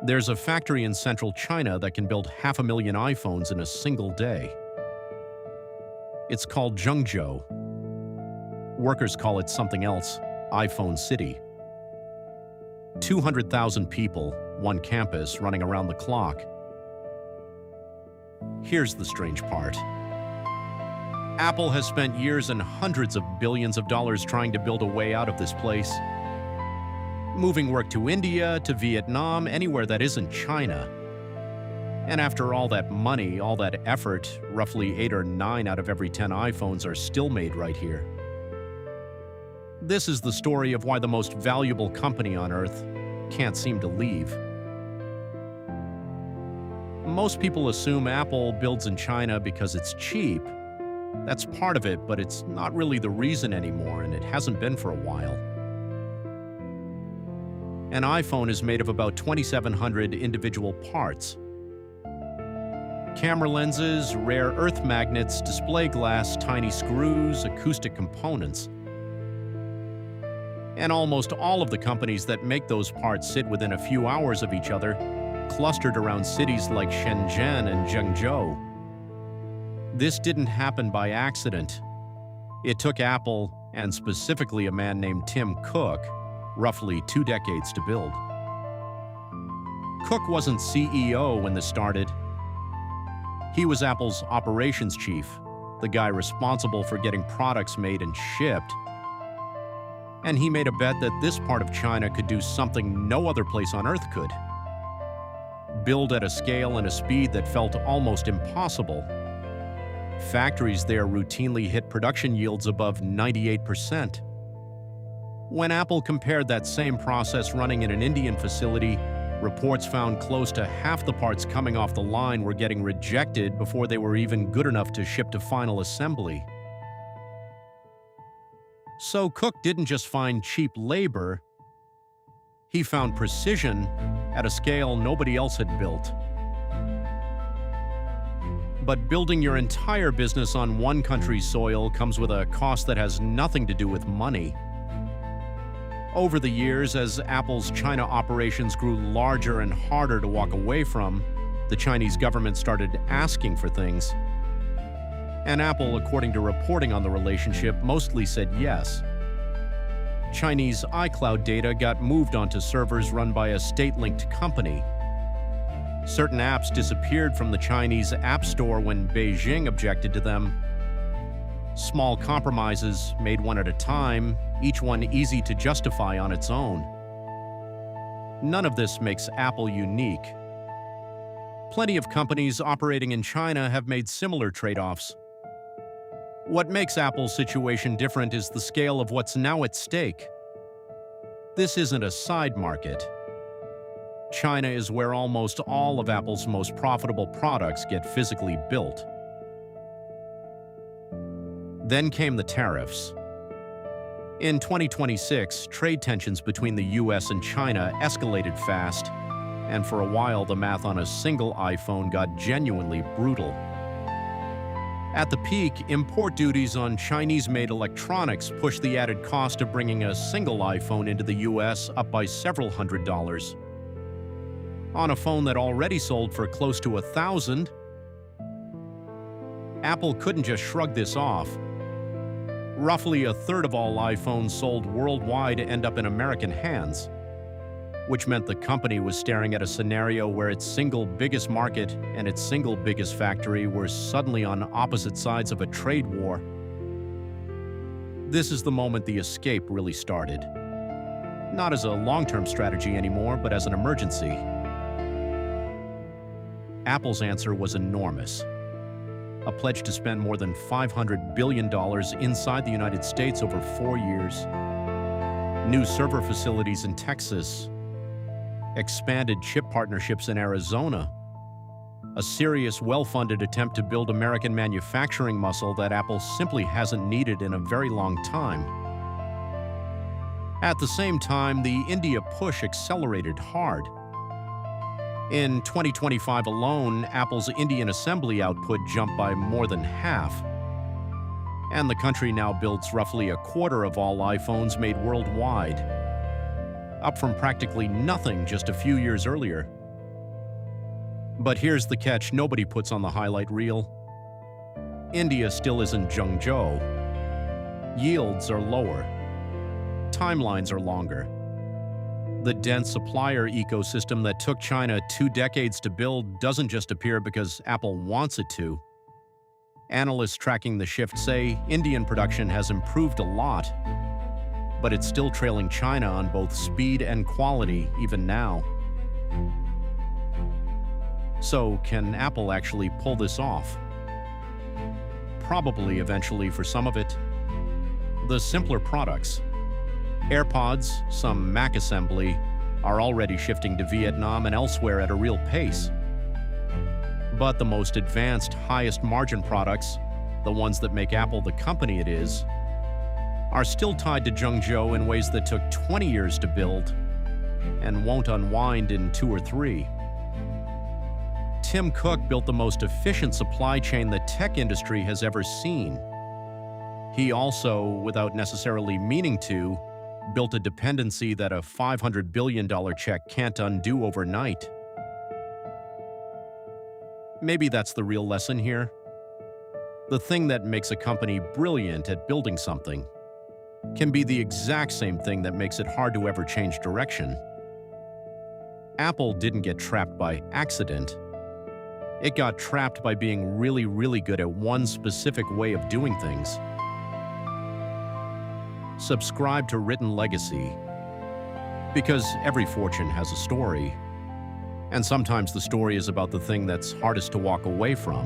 There's a factory in central China that can build 500,000 iPhones in a single day. It's called Zhengzhou. Workers call it something else, iPhone City. 200,000 people, one campus running around the clock. Here's the strange part. Apple has spent years and hundreds of billions of dollars trying to build a way out of this place. Moving work to India, to Vietnam, anywhere that isn't China. And after all that money, all that effort, roughly 8 or 9 out of every 10 iPhones are still made right here. This is the story of why the most valuable company on Earth can't seem to leave. Most people assume Apple builds in China because it's cheap. That's part of it, but it's not really the reason anymore, and it hasn't been for a while. An iPhone is made of about 2,700 individual parts. Camera lenses, rare earth magnets, display glass, tiny screws, acoustic components. And almost all of the companies that make those parts sit within a few hours of each other, clustered around cities like Shenzhen and Zhengzhou. This didn't happen by accident. It took Apple, and specifically a man named Tim Cook, roughly 2 decades to build. Cook wasn't CEO when this started. He was Apple's operations chief, the guy responsible for getting products made and shipped. And he made a bet that this part of China could do something no other place on Earth could. Build at a scale and a speed that felt almost impossible. Factories there routinely hit production yields above 98%. When Apple compared that same process running in an Indian facility, reports found close to half the parts coming off the line were getting rejected before they were even good enough to ship to final assembly. So Cook didn't just find cheap labor, he found precision at a scale nobody else had built. But building your entire business on one country's soil comes with a cost that has nothing to do with money. Over the years, as Apple's China operations grew larger and harder to walk away from, the Chinese government started asking for things. And Apple, according to reporting on the relationship, mostly said yes. Chinese iCloud data got moved onto servers run by a state-linked company. Certain apps disappeared from the Chinese App Store when Beijing objected to them. Small compromises, made one at a time, each one easy to justify on its own. None of this makes Apple unique. Plenty of companies operating in China have made similar trade-offs. What makes Apple's situation different is the scale of what's now at stake. This isn't a side market. China is where almost all of Apple's most profitable products get physically built. Then came the tariffs. In 2026, trade tensions between the US and China escalated fast, and for a while the math on a single iPhone got genuinely brutal. At the peak, import duties on Chinese-made electronics pushed the added cost of bringing a single iPhone into the US up by several $100s. On a phone that already sold for close to $1,000, Apple couldn't just shrug this off. Roughly a third of all iPhones sold worldwide end up in American hands, which meant the company was staring at a scenario where its single biggest market and its single biggest factory were suddenly on opposite sides of a trade war. This is the moment the escape really started. Not as a long-term strategy anymore, but as an emergency. Apple's answer was enormous. A pledge to spend more than $500 billion inside the United States over 4 years. New server facilities in Texas. Expanded chip partnerships in Arizona. A serious, well-funded attempt to build American manufacturing muscle that Apple simply hasn't needed in a very long time. At the same time, the India push accelerated hard. In 2025 alone, Apple's Indian assembly output jumped by more than half. And the country now builds roughly a quarter of all iPhones made worldwide, up from practically nothing just a few years earlier. But here's the catch nobody puts on the highlight reel. India still isn't Zhengzhou. Yields are lower. Timelines are longer. The dense supplier ecosystem that took China 2 decades to build doesn't just appear because Apple wants it to. Analysts tracking the shift say Indian production has improved a lot, but it's still trailing China on both speed and quality even now. So, can Apple actually pull this off? Probably eventually for some of it. The simpler products, AirPods, some Mac assembly, are already shifting to Vietnam and elsewhere at a real pace. But the most advanced, highest margin products, the ones that make Apple the company it is, are still tied to Zhengzhou in ways that took 20 years to build and won't unwind in 2 or 3. Tim Cook built the most efficient supply chain the tech industry has ever seen. He also, without necessarily meaning to, built a dependency that a $500 billion check can't undo overnight. Maybe that's the real lesson here. The thing that makes a company brilliant at building something can be the exact same thing that makes it hard to ever change direction. Apple didn't get trapped by accident. It got trapped by being really, really good at one specific way of doing things. Subscribe to Written Legacy, because every fortune has a story, and sometimes the story is about the thing that's hardest to walk away from.